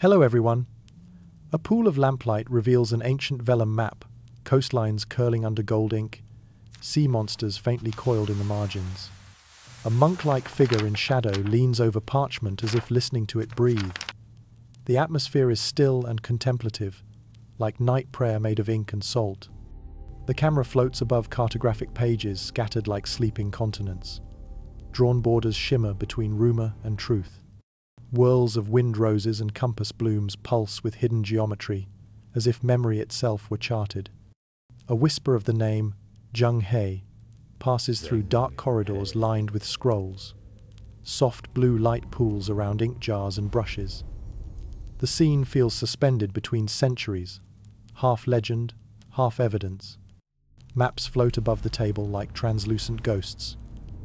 Hello everyone. A pool of lamplight reveals an ancient vellum map, coastlines curling under gold ink, sea monsters faintly coiled in the margins. A monk-like figure in shadow leans over parchment as if listening to it breathe. The atmosphere is still and contemplative, like night prayer made of ink and salt. The camera floats above cartographic pages scattered like sleeping continents. Drawn borders shimmer between rumor and truth. Whirls of wind roses and compass blooms pulse with hidden geometry, as if memory itself were charted. A whisper of the name, Zheng He, passes through dark corridors lined with scrolls. Soft blue light pools around ink jars and brushes. The scene feels suspended between centuries, half legend, half evidence. Maps float above the table like translucent ghosts.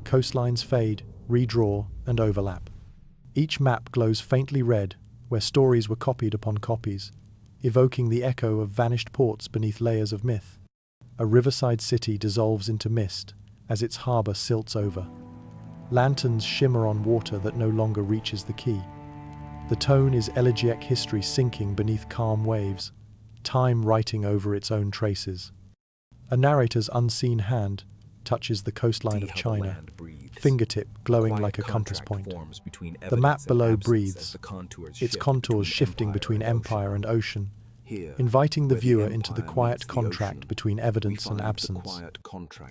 Coastlines fade, redraw, and overlap. Each map glows faintly red, where stories were copied upon copies, evoking the echo of vanished ports beneath layers of myth. A riverside city dissolves into mist as its harbor silts over. Lanterns shimmer on water that no longer reaches the quay. The tone is elegiac history sinking beneath calm waves, time writing over its own traces. A narrator's unseen hand touches the coastline of China, fingertip glowing like a compass point. The map below breathes, its contours shifting between empire and ocean, inviting the viewer into the quiet contract between evidence and absence.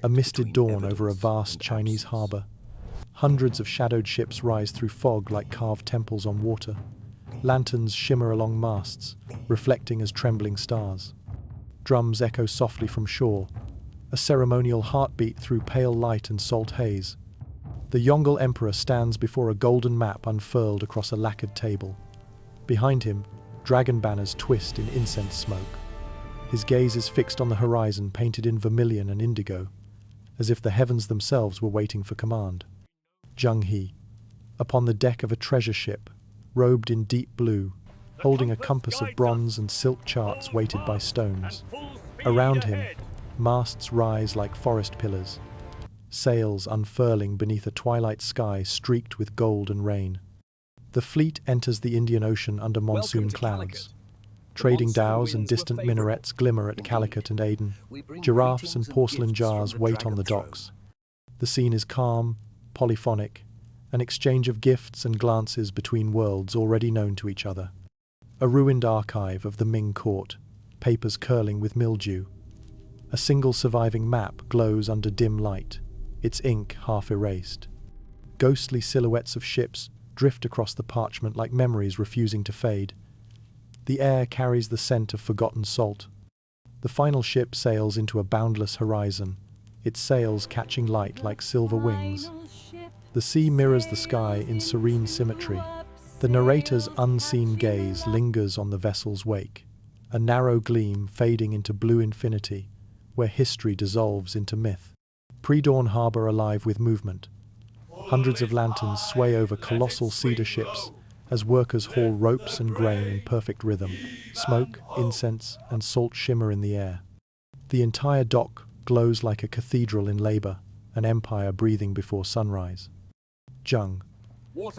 A misted dawn over a vast Chinese harbor. Hundreds of shadowed ships rise through fog like carved temples on water. Lanterns shimmer along masts, reflecting as trembling stars. Drums echo softly from shore, a ceremonial heartbeat through pale light and salt haze. The Yongle Emperor stands before a golden map unfurled across a lacquered table. Behind him, dragon banners twist in incense smoke. His gaze is fixed on the horizon painted in vermilion and indigo, as if the heavens themselves were waiting for command. Zheng He, upon the deck of a treasure ship, robed in deep blue, holding a compass of bronze and silk charts weighted by stones. Around him, masts rise like forest pillars, sails unfurling beneath a twilight sky streaked with gold and rain. The fleet enters the Indian Ocean under monsoon clouds. Trading dhows and distant minarets glimmer at Calicut and Aden. Giraffes and porcelain jars wait on the docks. The scene is calm, polyphonic, an exchange of gifts and glances between worlds already known to each other. A ruined archive of the Ming court, papers curling with mildew. A single surviving map glows under dim light, its ink half erased. Ghostly silhouettes of ships drift across the parchment like memories refusing to fade. The air carries the scent of forgotten salt. The final ship sails into a boundless horizon, its sails catching light like silver wings. The sea mirrors the sky in serene symmetry. The narrator's unseen gaze lingers on the vessel's wake, a narrow gleam fading into blue infinity, where history dissolves into myth. Pre-dawn harbor alive with movement. Hundreds of lanterns sway over colossal cedar ships as workers haul ropes and grain in perfect rhythm. Smoke, incense, and salt shimmer in the air. The entire dock glows like a cathedral in labor, an empire breathing before sunrise. Zheng.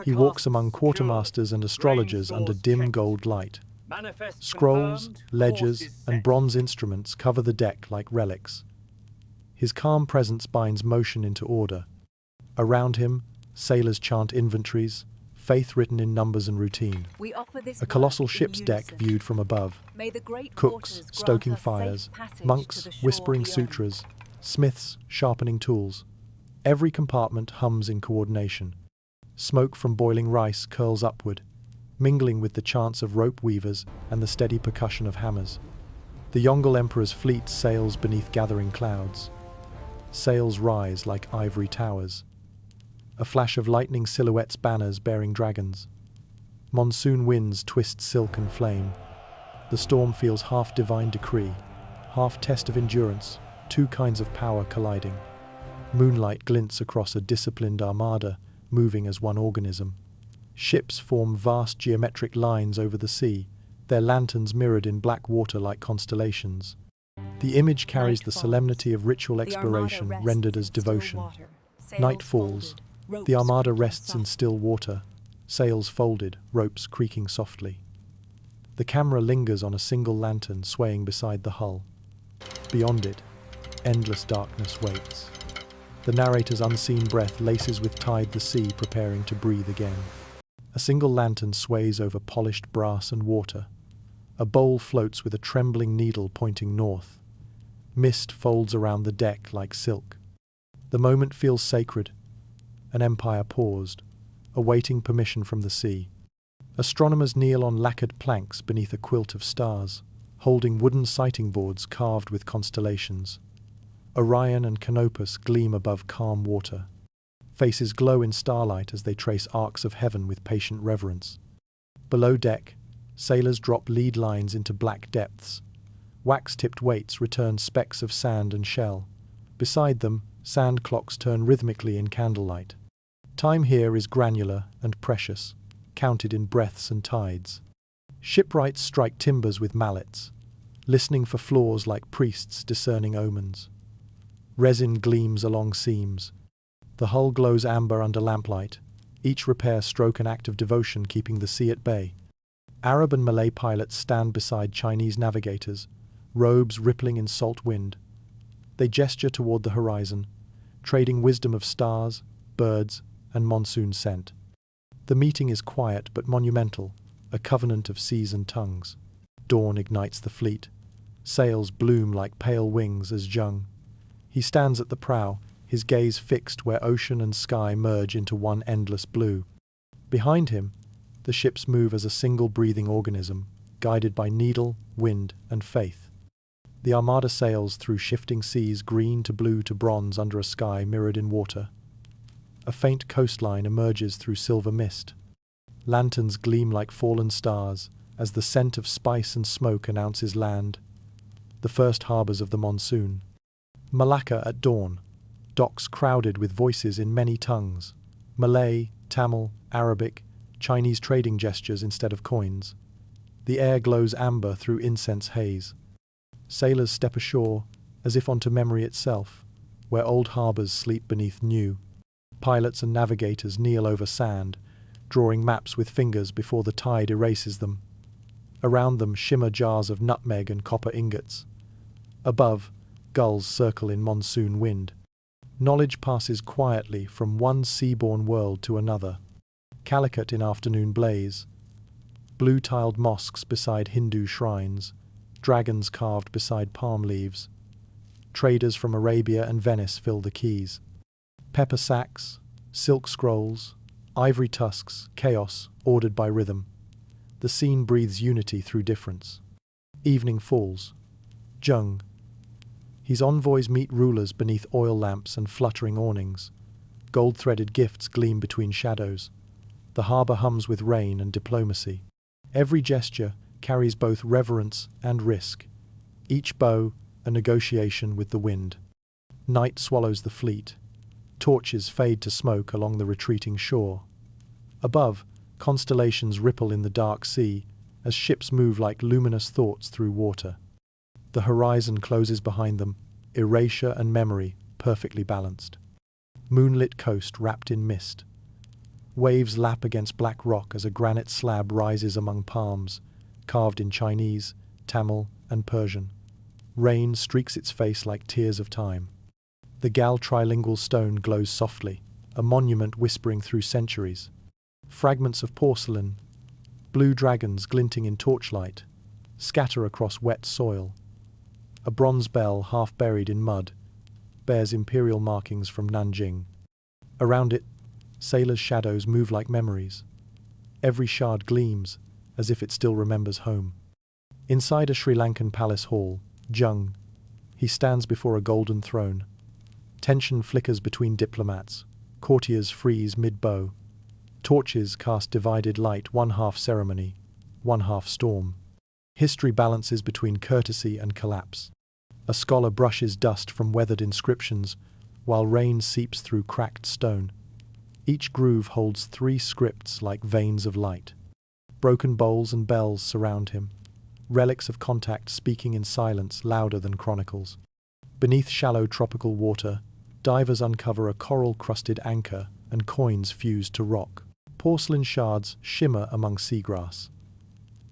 He walks among quartermasters and astrologers under dim gold light. Scrolls, ledgers, and bronze instruments cover the deck like relics. His calm presence binds motion into order. Around him, sailors chant inventories, faith written in numbers and routine. A colossal ship's deck viewed from above. Cooks stoking fires, monks whispering sutras, smiths sharpening tools. Every compartment hums in coordination. Smoke from boiling rice curls upward, mingling with the chants of rope weavers and the steady percussion of hammers. The Yongle Emperor's fleet sails beneath gathering clouds. Sails rise like ivory towers. A flash of lightning silhouettes banners bearing dragons. Monsoon winds twist silk and flame. The storm feels half divine decree, half test of endurance, two kinds of power colliding. Moonlight glints across a disciplined armada, moving as one organism. Ships form vast geometric lines over the sea, their lanterns mirrored in black water like constellations. The image carries the solemnity of ritual exploration rendered as devotion. Night falls. The armada rests in still water, sails folded, ropes creaking softly. The camera lingers on a single lantern swaying beside the hull. Beyond it, endless darkness waits. The narrator's unseen breath laces with tide the sea preparing to breathe again. A single lantern sways over polished brass and water. A bowl floats with a trembling needle pointing north. Mist folds around the deck like silk. The moment feels sacred. An empire paused, awaiting permission from the sea. Astronomers kneel on lacquered planks beneath a quilt of stars, holding wooden sighting boards carved with constellations. Orion and Canopus gleam above calm water. Faces glow in starlight as they trace arcs of heaven with patient reverence. Below deck, sailors drop lead lines into black depths. Wax-tipped weights return specks of sand and shell. Beside them, sand clocks turn rhythmically in candlelight. Time here is granular and precious, counted in breaths and tides. Shipwrights strike timbers with mallets, listening for flaws like priests discerning omens. Resin gleams along seams. The hull glows amber under lamplight, each repair stroke an act of devotion keeping the sea at bay. Arab and Malay pilots stand beside Chinese navigators, robes rippling in salt wind. They gesture toward the horizon, trading wisdom of stars, birds, and monsoon scent. The meeting is quiet but monumental, a covenant of seas and tongues. Dawn ignites the fleet. Sails bloom like pale wings as Zheng. He stands at the prow, his gaze fixed where ocean and sky merge into one endless blue. Behind him, the ships move as a single breathing organism, guided by needle, wind, and faith. The armada sails through shifting seas, green to blue to bronze under a sky mirrored in water. A faint coastline emerges through silver mist. Lanterns gleam like fallen stars as the scent of spice and smoke announces land, the first harbours of the monsoon. Malacca at dawn, docks crowded with voices in many tongues, Malay, Tamil, Arabic, Chinese trading gestures instead of coins. The air glows amber through incense haze. Sailors step ashore, as if onto memory itself, where old harbours sleep beneath new. Pilots and navigators kneel over sand, drawing maps with fingers before the tide erases them. Around them shimmer jars of nutmeg and copper ingots. Above, gulls circle in monsoon wind. Knowledge passes quietly from one seaborne world to another. Calicut in afternoon blaze. Blue-tiled mosques beside Hindu shrines. Dragons carved beside palm leaves. Traders from Arabia and Venice fill the quays. Pepper sacks, silk scrolls, ivory tusks, chaos, ordered by rhythm. The scene breathes unity through difference. Evening falls. Zheng. His envoys meet rulers beneath oil lamps and fluttering awnings. Gold-threaded gifts gleam between shadows. The harbour hums with rain and diplomacy. Every gesture carries both reverence and risk. Each bow, a negotiation with the wind. Night swallows the fleet. Torches fade to smoke along the retreating shore. Above, constellations ripple in the dark sea as ships move like luminous thoughts through water. The horizon closes behind them, erasure and memory perfectly balanced. Moonlit coast wrapped in mist. Waves lap against black rock as a granite slab rises among palms, carved in Chinese, Tamil, and Persian. Rain streaks its face like tears of time. The Gal trilingual stone glows softly, a monument whispering through centuries. Fragments of porcelain, blue dragons glinting in torchlight, scatter across wet soil. A bronze bell, half buried in mud, bears imperial markings from Nanjing. Around it, sailors' shadows move like memories. Every shard gleams, as if it still remembers home. Inside a Sri Lankan palace hall, Zheng. He stands before a golden throne. Tension flickers between diplomats. Courtiers freeze mid-bow. Torches cast divided light, one half ceremony, one half storm. History balances between courtesy and collapse. A scholar brushes dust from weathered inscriptions, while rain seeps through cracked stone. Each groove holds 3 scripts like veins of light. Broken bowls and bells surround him, relics of contact speaking in silence louder than chronicles. Beneath shallow tropical water, divers uncover a coral-crusted anchor and coins fused to rock. Porcelain shards shimmer among seagrass.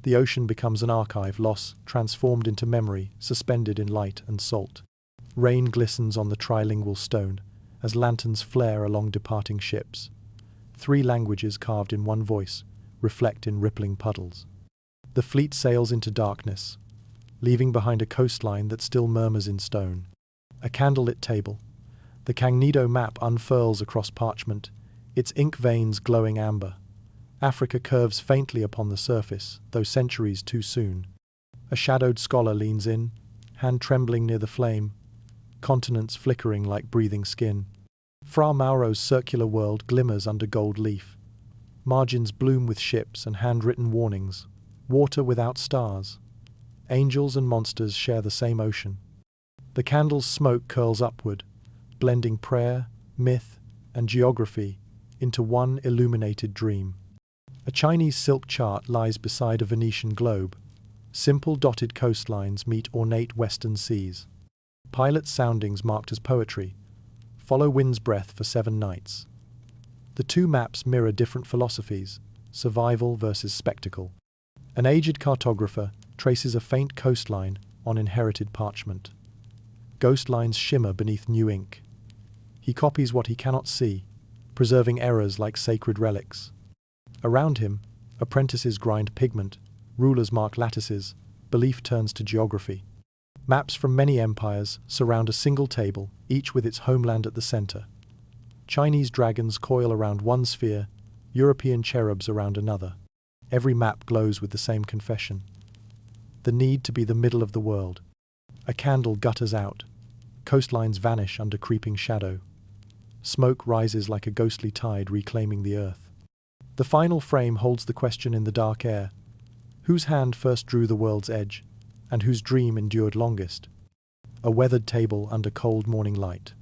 The ocean becomes an archive, loss transformed into memory, suspended in light and salt. Rain glistens on the trilingual stone as lanterns flare along departing ships. 3 languages carved in one voice reflect in rippling puddles. The fleet sails into darkness, leaving behind a coastline that still murmurs in stone. A candlelit table. The Cangnedo map unfurls across parchment, its ink veins glowing amber. Africa curves faintly upon the surface, though centuries too soon. A shadowed scholar leans in, hand trembling near the flame, continents flickering like breathing skin. Fra Mauro's circular world glimmers under gold leaf. Margins bloom with ships and handwritten warnings. Water without stars. Angels and monsters share the same ocean. The candle's smoke curls upward, blending prayer, myth, and geography into one illuminated dream. A Chinese silk chart lies beside a Venetian globe. Simple dotted coastlines meet ornate western seas. Pilot's soundings marked as poetry. Follow wind's breath for 7 nights. The 2 maps mirror different philosophies, survival versus spectacle. An aged cartographer traces a faint coastline on inherited parchment. Ghost lines shimmer beneath new ink. He copies what he cannot see, preserving errors like sacred relics. Around him, apprentices grind pigment, rulers mark lattices, belief turns to geography. Maps from many empires surround a single table, each with its homeland at the center. Chinese dragons coil around one sphere, European cherubs around another. Every map glows with the same confession: the need to be the middle of the world. A candle gutters out. Coastlines vanish under creeping shadow. Smoke rises like a ghostly tide reclaiming the earth. The final frame holds the question in the dark air: whose hand first drew the world's edge, and whose dream endured longest? A weathered table under cold morning light.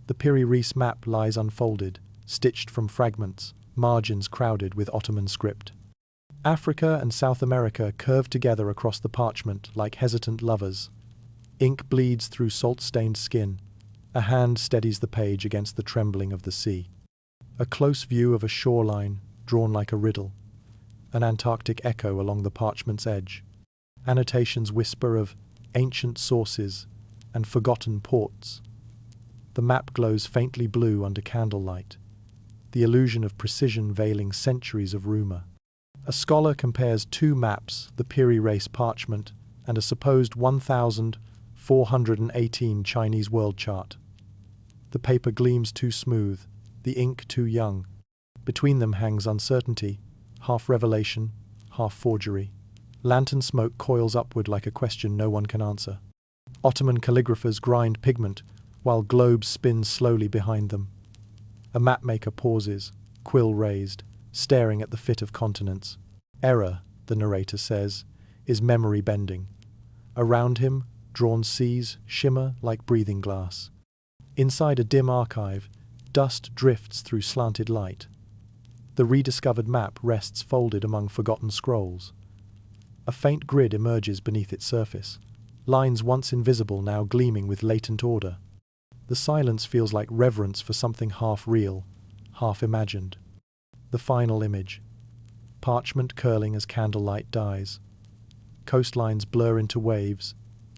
The Piri-Reis map lies unfolded, stitched from fragments, margins crowded with Ottoman script. Africa and South America curve together across the parchment like hesitant lovers. Ink bleeds through salt-stained skin. A hand steadies the page against the trembling of the sea. A close view of a shoreline, drawn like a riddle. An Antarctic echo along the parchment's edge. Annotations whisper of ancient sources and forgotten ports. The map glows faintly blue under candlelight, the illusion of precision veiling centuries of rumor. A scholar compares 2 maps, the Piri-Reis parchment and a supposed 1418 Chinese world chart. The paper gleams too smooth, the ink too young. Between them hangs uncertainty, half revelation, half forgery. Lantern smoke coils upward like a question no one can answer. Ottoman calligraphers grind pigment, while globes spin slowly behind them. A mapmaker pauses, quill raised, staring at the fit of continents. Error, the narrator says, is memory bending. Around him, drawn seas shimmer like breathing glass. Inside a dim archive, dust drifts through slanted light. The rediscovered map rests folded among forgotten scrolls. A faint grid emerges beneath its surface, lines once invisible now gleaming with latent order. The silence feels like reverence for something half real, half imagined. The final image. Parchment curling as candlelight dies. Coastlines blur into waves,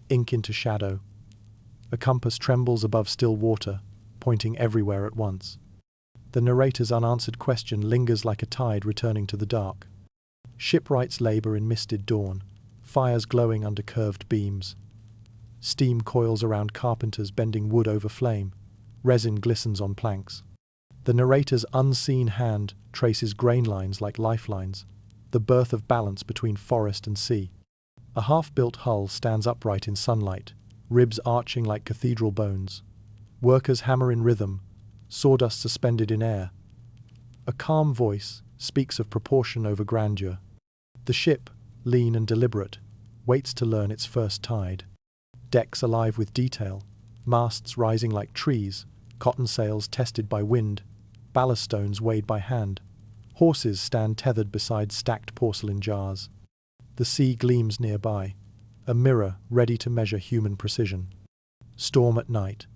ink into shadow. A compass trembles above still water, pointing everywhere at once. The narrator's unanswered question lingers like a tide returning to the dark. Shipwrights labor in misted dawn, fires glowing under curved beams. Steam coils around carpenters bending wood over flame. Resin glistens on planks. The narrator's unseen hand traces grain lines like lifelines, the birth of balance between forest and sea. A half-built hull stands upright in sunlight, ribs arching like cathedral bones. Workers hammer in rhythm, sawdust suspended in air. A calm voice speaks of proportion over grandeur. The ship, lean and deliberate, waits to learn its first tide. Decks alive with detail, masts rising like trees, cotton sails tested by wind, ballast stones weighed by hand. Horses stand tethered beside stacked porcelain jars. The sea gleams nearby, a mirror ready to measure human precision. Storm at night.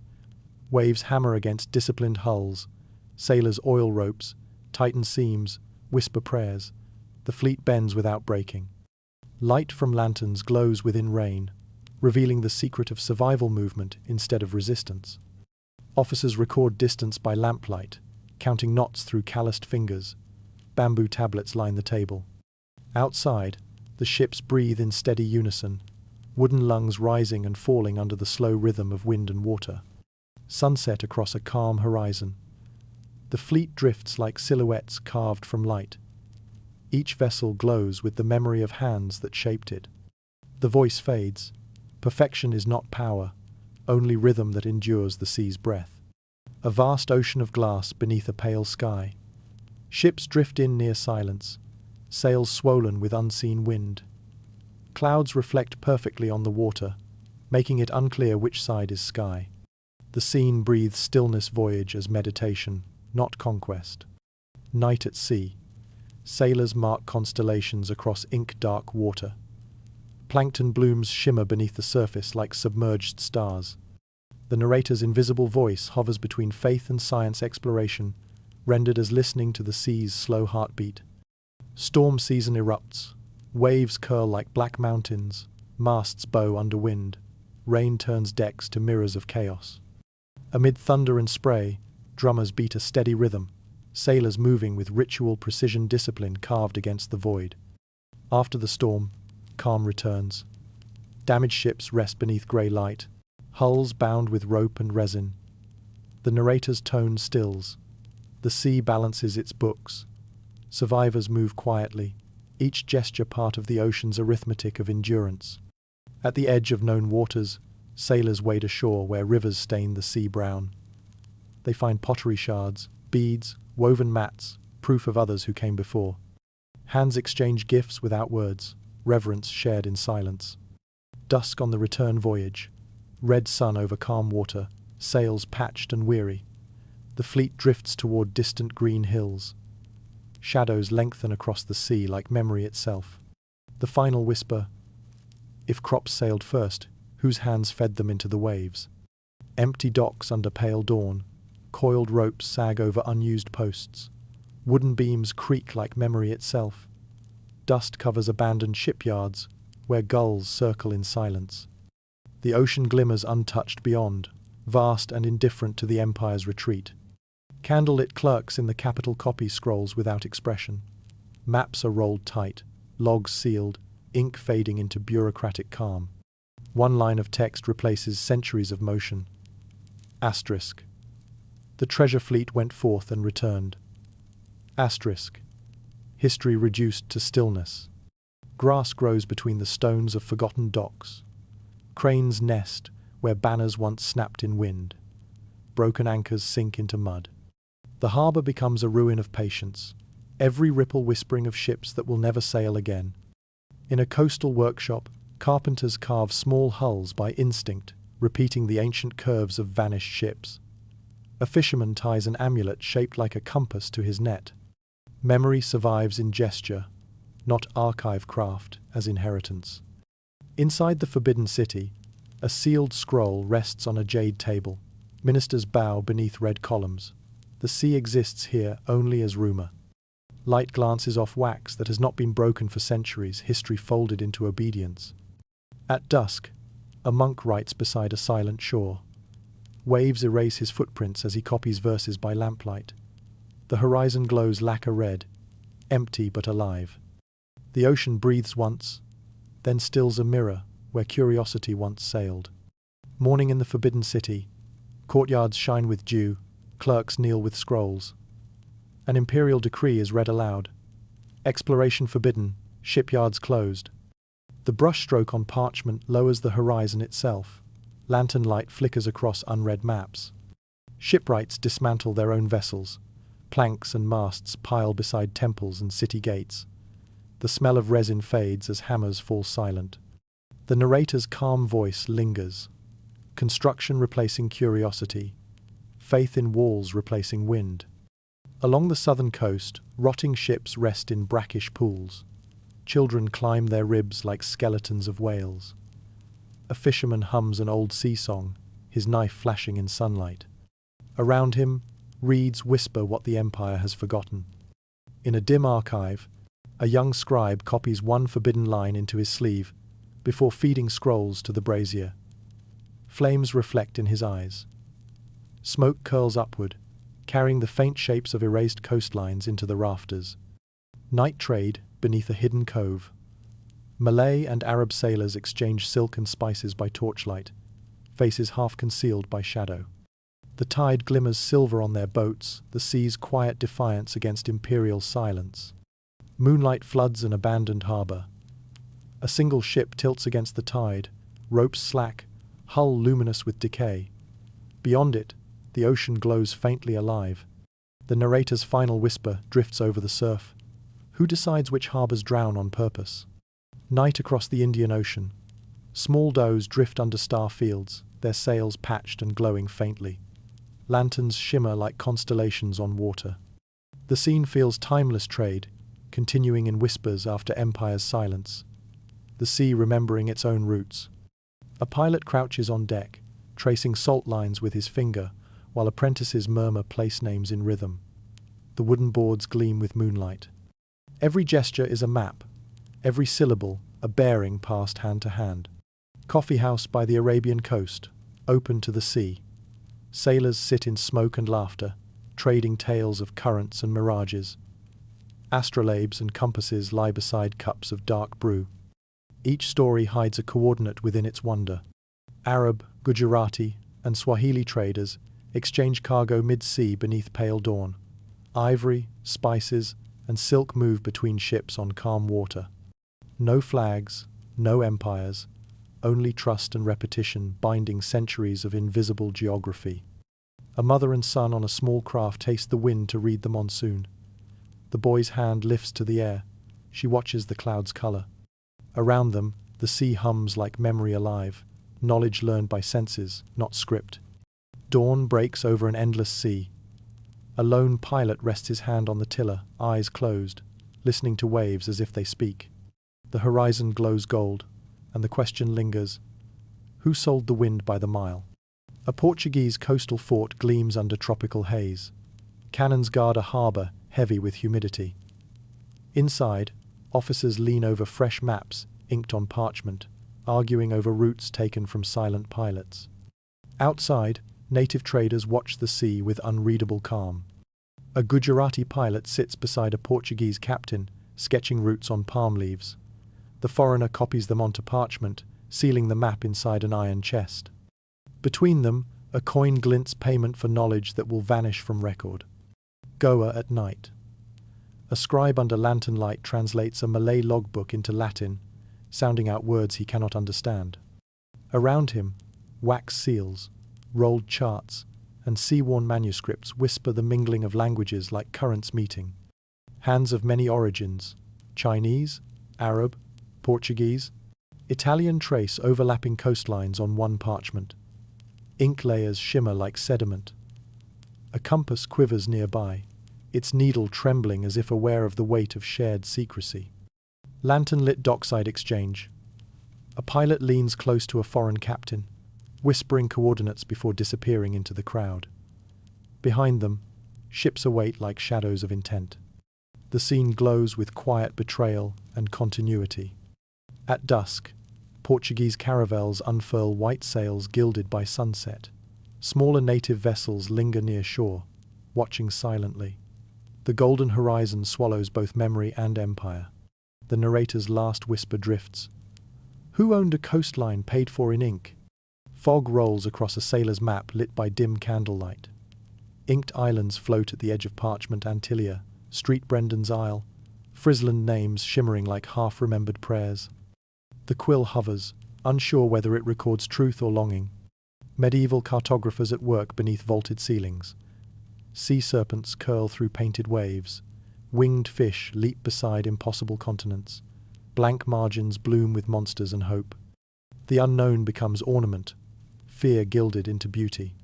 Waves hammer against disciplined hulls. Sailors oil ropes, tighten seams, whisper prayers. The fleet bends without breaking. Light from lanterns glows within rain, revealing the secret of survival movement instead of resistance. Officers record distance by lamplight, counting knots through calloused fingers. Bamboo tablets line the table. Outside, the ships breathe in steady unison, wooden lungs rising and falling under the slow rhythm of wind and water. Sunset across a calm horizon. The fleet drifts like silhouettes carved from light. Each vessel glows with the memory of hands that shaped it. The voice fades. Perfection is not power, only rhythm that endures the sea's breath. A vast ocean of glass beneath a pale sky. Ships drift in near silence, sails swollen with unseen wind. Clouds reflect perfectly on the water, making it unclear which side is sky. The scene breathes stillness voyage as meditation, not conquest. Night at sea. Sailors mark constellations across ink-dark water. Plankton blooms shimmer beneath the surface like submerged stars. The narrator's invisible voice hovers between faith and science exploration, rendered as listening to the sea's slow heartbeat. Storm season erupts. Waves curl like black mountains, masts bow under wind. Rain turns decks to mirrors of chaos. Amid thunder and spray, drummers beat a steady rhythm, sailors moving with ritual precision discipline carved against the void. After the storm, calm returns. Damaged ships rest beneath grey light, hulls bound with rope and resin. The narrator's tone stills. The sea balances its books. Survivors move quietly, each gesture part of the ocean's arithmetic of endurance. At the edge of known waters, sailors wade ashore where rivers stain the sea brown. They find pottery shards, beads, woven mats, proof of others who came before. Hands exchange gifts without words, reverence shared in silence. Dusk on the return voyage. Red sun over calm water, sails patched and weary. The fleet drifts toward distant green hills. Shadows lengthen across the sea like memory itself. The final whisper, if crops sailed first, whose hands fed them into the waves? Empty docks under pale dawn. Coiled ropes sag over unused posts. Wooden beams creak like memory itself. Dust covers abandoned shipyards, where gulls circle in silence. The ocean glimmers untouched beyond, vast and indifferent to the Empire's retreat. Candlelit clerks in the capital copy scrolls without expression. Maps are rolled tight, logs sealed, ink fading into bureaucratic calm. One line of text replaces centuries of motion. Asterisk. The treasure fleet went forth and returned. Asterisk. History reduced to stillness. Grass grows between the stones of forgotten docks. Cranes nest where banners once snapped in wind. Broken anchors sink into mud. The harbour becomes a ruin of patience, every ripple whispering of ships that will never sail again. In a coastal workshop, carpenters carve small hulls by instinct, repeating the ancient curves of vanished ships. A fisherman ties an amulet shaped like a compass to his net. Memory survives in gesture, not archive craft as inheritance. Inside the Forbidden City, a sealed scroll rests on a jade table. Ministers bow beneath red columns. The sea exists here only as rumour. Light glances off wax that has not been broken for centuries, history folded into obedience. At dusk, a monk writes beside a silent shore. Waves erase his footprints as he copies verses by lamplight. The horizon glows lacquer red, empty but alive. The ocean breathes once, then stills a mirror where curiosity once sailed. Morning in the Forbidden City. Courtyards shine with dew, clerks kneel with scrolls. An imperial decree is read aloud. Exploration forbidden, shipyards closed. The brushstroke on parchment lowers the horizon itself. Lantern light flickers across unread maps. Shipwrights dismantle their own vessels. Planks and masts pile beside temples and city gates. The smell of resin fades as hammers fall silent. The narrator's calm voice lingers. Construction replacing curiosity. Faith in walls replacing wind. Along the southern coast, rotting ships rest in brackish pools. Children climb their ribs like skeletons of whales. A fisherman hums an old sea song, his knife flashing in sunlight. Around him, reeds whisper what the Empire has forgotten. In a dim archive, A young scribe copies one forbidden line into his sleeve before feeding scrolls to the brazier. Flames reflect in his eyes. Smoke curls upward, carrying the faint shapes of erased coastlines into the rafters. Night trade beneath a hidden cove. Malay and Arab sailors exchange silk and spices by torchlight, faces half concealed by shadow. The tide glimmers silver on their boats, the sea's quiet defiance against imperial silence. Moonlight floods an abandoned harbour. A single ship tilts against the tide, ropes slack, hull luminous with decay. Beyond it, the ocean glows faintly alive. The narrator's final whisper drifts over the surf. Who decides which harbours drown on purpose? Night across the Indian Ocean. Small does drift under star fields, their sails patched and glowing faintly. Lanterns shimmer like constellations on water. The scene feels timeless trade, continuing in whispers after empire's silence. The sea remembering its own roots. A pilot crouches on deck, tracing salt lines with his finger, while apprentices murmur place names in rhythm. The wooden boards gleam with moonlight. Every gesture is a map, every syllable a bearing passed hand to hand. Coffee house by the Arabian coast, open to the sea. Sailors sit in smoke and laughter, trading tales of currents and mirages. Astrolabes and compasses lie beside cups of dark brew. Each story hides a coordinate within its wonder. Arab, Gujarati, and Swahili traders exchange cargo mid-sea beneath pale dawn. Ivory, spices, and silk move between ships on calm water. No flags, no empires, only trust and repetition binding centuries of invisible geography. A mother and son on a small craft taste the wind to read the monsoon. The boy's hand lifts to the air. She watches the clouds' color. Around them, the sea hums like memory alive, knowledge learned by senses, not script. Dawn breaks over an endless sea. A lone pilot rests his hand on the tiller, eyes closed, listening to waves as if they speak. The horizon glows gold, and the question lingers: who sold the wind by the mile? A Portuguese coastal fort gleams under tropical haze. Cannons guard a harbour heavy with humidity. Inside, officers lean over fresh maps inked on parchment, arguing over routes taken from silent pilots. Outside, native traders watch the sea with unreadable calm. A Gujarati pilot sits beside a Portuguese captain, sketching routes on palm leaves. The foreigner copies them onto parchment, sealing the map inside an iron chest. Between them, a coin glints payment for knowledge that will vanish from record. Goa at night. A scribe under lantern light translates a Malay logbook into Latin, sounding out words he cannot understand. Around him, wax seals, rolled charts, and sea-worn manuscripts whisper the mingling of languages like currents meeting. Hands of many origins: Chinese, Arab, Portuguese, Italian trace overlapping coastlines on one parchment. Ink layers shimmer like sediment. A compass quivers nearby, its needle trembling as if aware of the weight of shared secrecy. Lantern-lit dockside exchange. A pilot leans close to a foreign captain, whispering coordinates before disappearing into the crowd. Behind them, ships await like shadows of intent. The scene glows with quiet betrayal and continuity. At dusk, Portuguese caravels unfurl white sails gilded by sunset. Smaller native vessels linger near shore, watching silently. The golden horizon swallows both memory and empire. The narrator's last whisper drifts. Who owned a coastline paid for in ink? Fog rolls across a sailor's map lit by dim candlelight. Inked islands float at the edge of parchment Antilia, Street Brendan's Isle, Frisland names shimmering like half-remembered prayers. The quill hovers, unsure whether it records truth or longing. Medieval cartographers at work beneath vaulted ceilings. Sea serpents curl through painted waves. Winged fish leap beside impossible continents. Blank margins bloom with monsters and hope. The unknown becomes ornament, fear gilded into beauty.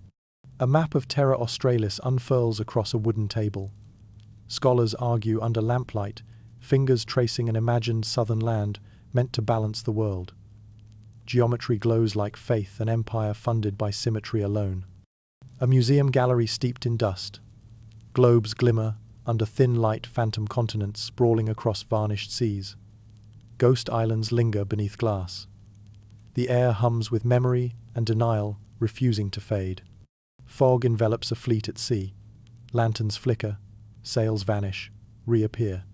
A map of Terra Australis unfurls across a wooden table. Scholars argue under lamplight, fingers tracing an imagined southern land meant to balance the world. Geometry glows like faith, an empire funded by symmetry alone. A museum gallery steeped in dust. Globes glimmer, under thin light phantom continents sprawling across varnished seas. Ghost islands linger beneath glass. The air hums with memory and denial, refusing to fade. Fog envelops a fleet at sea. Lanterns flicker, sails vanish, reappear.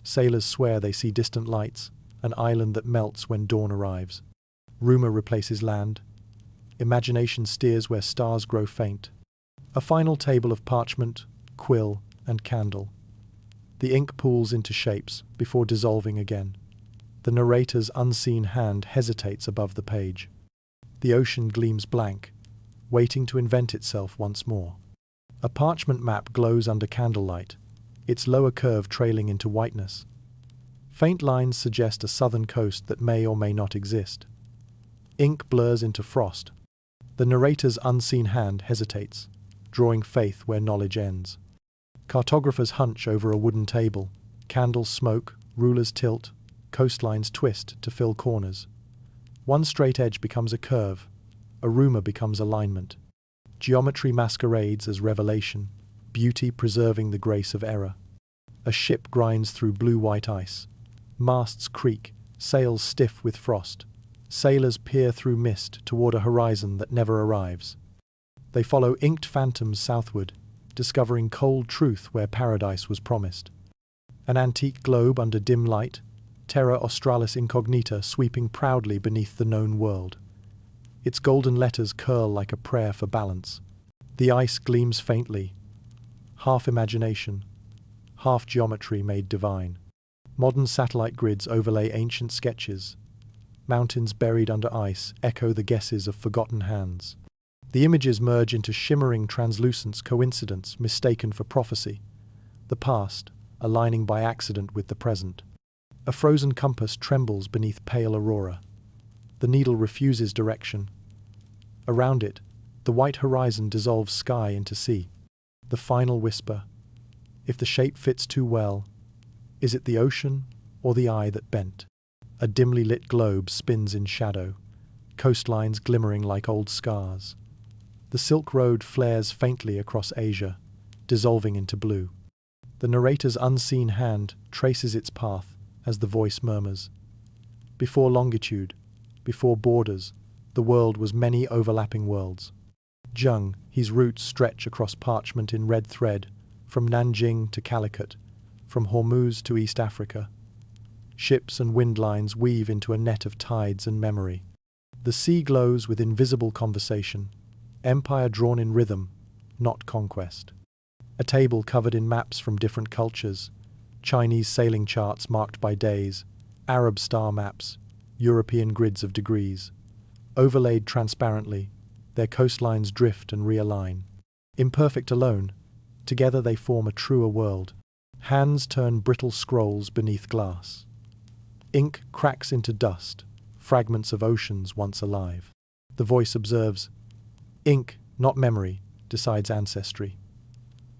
Sailors swear they see distant lights, an island that melts when dawn arrives. Rumor replaces land. Imagination steers where stars grow faint. A final table of parchment, quill, and candle. The ink pools into shapes before dissolving again. The narrator's unseen hand hesitates above the page. The ocean gleams blank, waiting to invent itself once more. A parchment map glows under candlelight, its lower curve trailing into whiteness. Faint lines suggest a southern coast that may or may not exist. Ink blurs into frost. The narrator's unseen hand hesitates, drawing faith where knowledge ends. Cartographers hunch over a wooden table. Candles smoke, rulers tilt, coastlines twist to fill corners. One straight edge becomes a curve. A rumor becomes alignment. Geometry masquerades as revelation, beauty preserving the grace of error. A ship grinds through blue-white ice. Masts creak, sails stiff with frost. Sailors peer through mist toward a horizon that never arrives. They follow inked phantoms southward, discovering cold truth where paradise was promised. An antique globe under dim light, Terra Australis Incognita sweeping proudly beneath the known world. Its golden letters curl like a prayer for balance. The ice gleams faintly, half imagination, half geometry made divine. Modern satellite grids overlay ancient sketches. Mountains buried under ice echo the guesses of forgotten hands. The images merge into shimmering translucence coincidence mistaken for prophecy. The past, aligning by accident with the present. A frozen compass trembles beneath pale aurora. The needle refuses direction. Around it, the white horizon dissolves sky into sea. The final whisper. If the shape fits too well, is it the ocean or the eye that bent? A dimly lit globe spins in shadow, coastlines glimmering like old scars. The Silk Road flares faintly across Asia, dissolving into blue. The narrator's unseen hand traces its path as the voice murmurs. Before longitude, before borders, the world was many overlapping worlds. Zheng, his roots stretch across parchment in red thread, from Nanjing to Calicut, from Hormuz to East Africa. Ships and wind lines weave into a net of tides and memory. The sea glows with invisible conversation, empire drawn in rhythm, not conquest. A table covered in maps from different cultures, Chinese sailing charts marked by days, Arab star maps, European grids of degrees. Overlaid transparently, their coastlines drift and realign. Imperfect alone, together they form a truer world. Hands turn brittle scrolls beneath glass. Ink cracks into dust, fragments of oceans once alive. The voice observes. Ink, not memory, decides ancestry.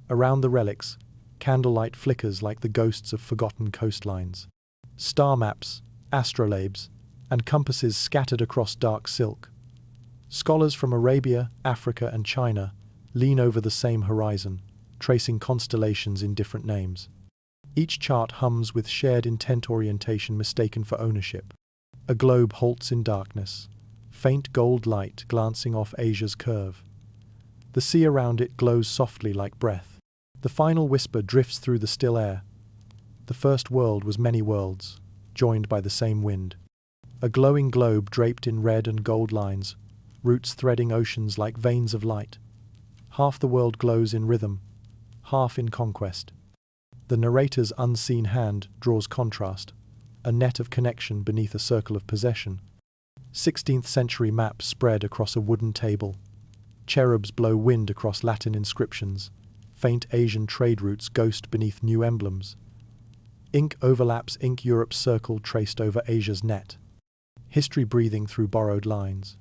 Around the relics, candlelight flickers like the ghosts of forgotten coastlines. Star maps, astrolabes, and compasses scattered across dark silk. Scholars from Arabia, Africa, and China lean over the same horizon, tracing constellations in different names. Each chart hums with shared intent orientation mistaken for ownership. A globe halts in darkness, faint gold light glancing off Asia's curve. The sea around it glows softly like breath. The final whisper drifts through the still air. The first world was many worlds, joined by the same wind. A glowing globe draped in red and gold lines, roots threading oceans like veins of light. Half the world glows in rhythm, half in conquest. The narrator's unseen hand draws contrast, a net of connection beneath a circle of possession. 16th century maps spread across a wooden table. Cherubs blow wind across Latin inscriptions. Faint Asian trade routes ghost beneath new emblems. Ink overlaps ink Europe's circle traced over Asia's net. History breathing through borrowed lines.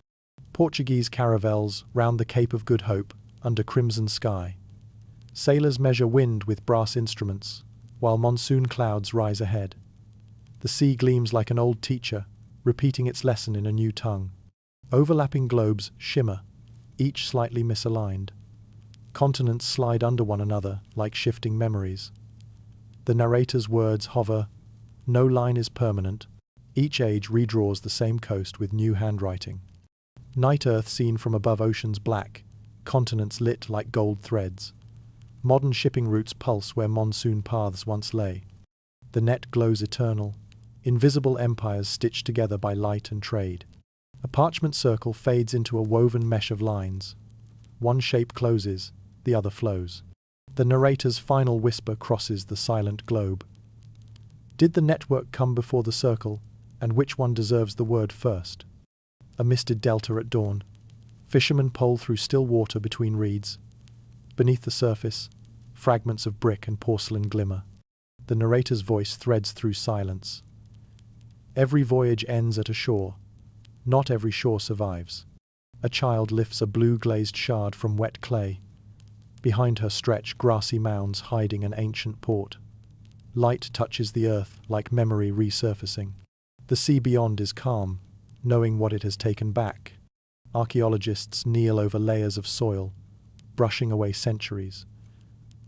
Portuguese caravels round the Cape of Good Hope under crimson sky. Sailors measure wind with brass instruments, while monsoon clouds rise ahead. The sea gleams like an old teacher, repeating its lesson in a new tongue. Overlapping globes shimmer, each slightly misaligned. Continents slide under one another like shifting memories. The narrator's words hover, no line is permanent. Each age redraws the same coast with new handwriting. Night Earth seen from above oceans black, continents lit like gold threads. Modern shipping routes pulse where monsoon paths once lay. The net glows eternal, invisible empires stitched together by light and trade. A parchment circle fades into a woven mesh of lines. One shape closes, the other flows. The narrator's final whisper crosses the silent globe. Did the network come before the circle, and which one deserves the word first? A misted delta at dawn. Fishermen pole through still water between reeds. Beneath the surface, fragments of brick and porcelain glimmer. The narrator's voice threads through silence. Every voyage ends at a shore. Not every shore survives. A child lifts a blue-glazed shard from wet clay. Behind her stretch grassy mounds hiding an ancient port. Light touches the earth like memory resurfacing. The sea beyond is calm, knowing what it has taken back. Archaeologists kneel over layers of soil, brushing away centuries.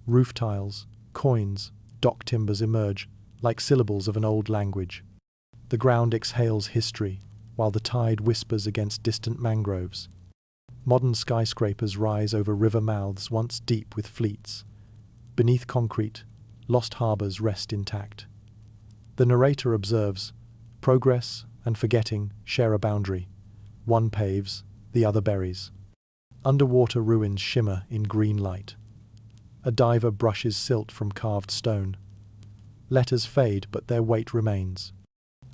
Roof tiles, coins, dock timbers emerge like syllables of an old language. The ground exhales history, while the tide whispers against distant mangroves. Modern skyscrapers rise over river mouths once deep with fleets. Beneath concrete, lost harbors rest intact. The narrator observes, progress and forgetting share a boundary. One paves, the other buries. Underwater ruins shimmer in green light. A diver brushes silt from carved stone. Letters fade, but their weight remains.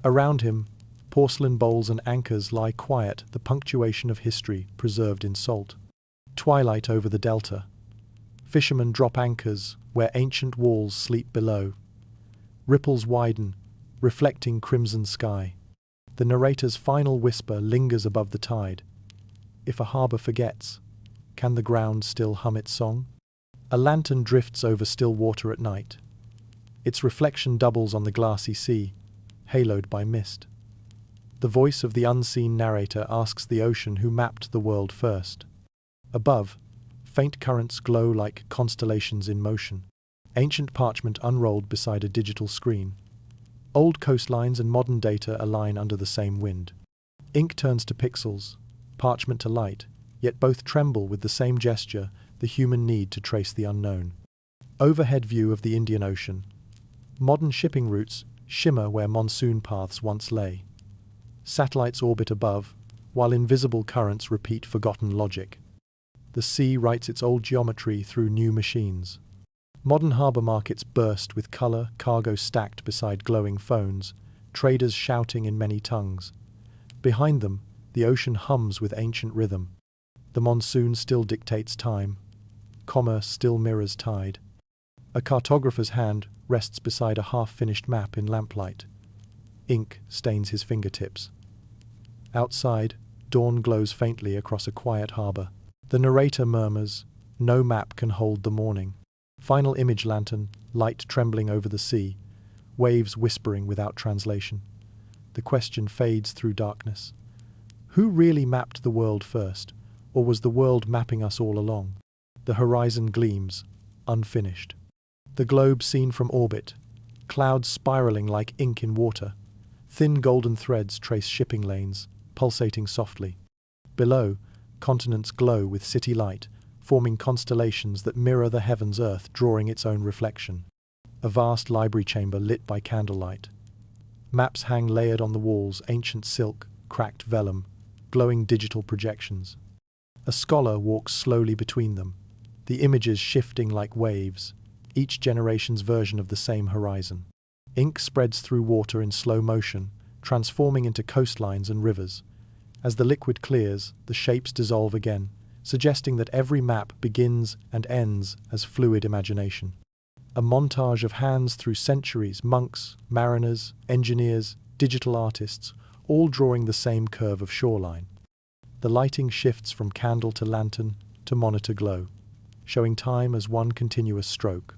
Around him, porcelain bowls and anchors lie quiet, the punctuation of history preserved in salt. Twilight over the delta. Fishermen drop anchors where ancient walls sleep below. Ripples widen, reflecting crimson sky. The narrator's final whisper lingers above the tide. If a harbor forgets, can the ground still hum its song? A lantern drifts over still water at night. Its reflection doubles on the glassy sea, haloed by mist. The voice of the unseen narrator asks the ocean who mapped the world first. Above, faint currents glow like constellations in motion. Ancient parchment unrolled beside a digital screen. Old coastlines and modern data align under the same wind. Ink turns to pixels, parchment to light, yet both tremble with the same gesture, the human need to trace the unknown. Overhead view of the Indian Ocean. Modern shipping routes shimmer where monsoon paths once lay. Satellites orbit above, while invisible currents repeat forgotten logic. The sea writes its old geometry through new machines. Modern harbour markets burst with colour, cargo stacked beside glowing phones, traders shouting in many tongues. Behind them, the ocean hums with ancient rhythm. The monsoon still dictates time. Commerce still mirrors tide. A cartographer's hand rests beside a half-finished map in lamplight. Ink stains his fingertips. Outside, dawn glows faintly across a quiet harbour. The narrator murmurs, "No map can hold the morning." Final image lantern, light trembling over the sea, waves whispering without translation. The question fades through darkness. Who really mapped the world first, or was the world mapping us all along? The horizon gleams, unfinished. The globe seen from orbit, clouds spiraling like ink in water. Thin golden threads trace shipping lanes, pulsating softly. Below, continents glow with city light, forming constellations that mirror the heavens earth, drawing its own reflection. A vast library chamber lit by candlelight. Maps hang layered on the walls, ancient silk, cracked vellum, glowing digital projections. A scholar walks slowly between them, the images shifting like waves, each generation's version of the same horizon. Ink spreads through water in slow motion, transforming into coastlines and rivers. As the liquid clears, the shapes dissolve again, suggesting that every map begins and ends as fluid imagination. A montage of hands through centuries, monks, mariners, engineers, digital artists, all drawing the same curve of shoreline. The lighting shifts from candle to lantern to monitor glow, showing time as one continuous stroke.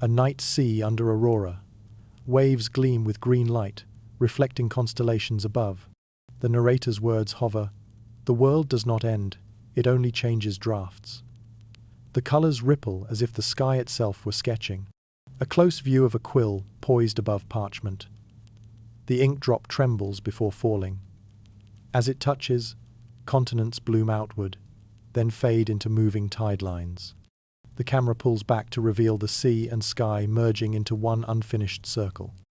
A night sea under aurora. Waves gleam with green light, reflecting constellations above. The narrator's words hover, "The world does not end, it only changes drafts." The colors ripple as if the sky itself were sketching. A close view of a quill poised above parchment. The ink drop trembles before falling. As it touches, continents bloom outward, then fade into moving tide lines. The camera pulls back to reveal the sea and sky merging into one unfinished circle.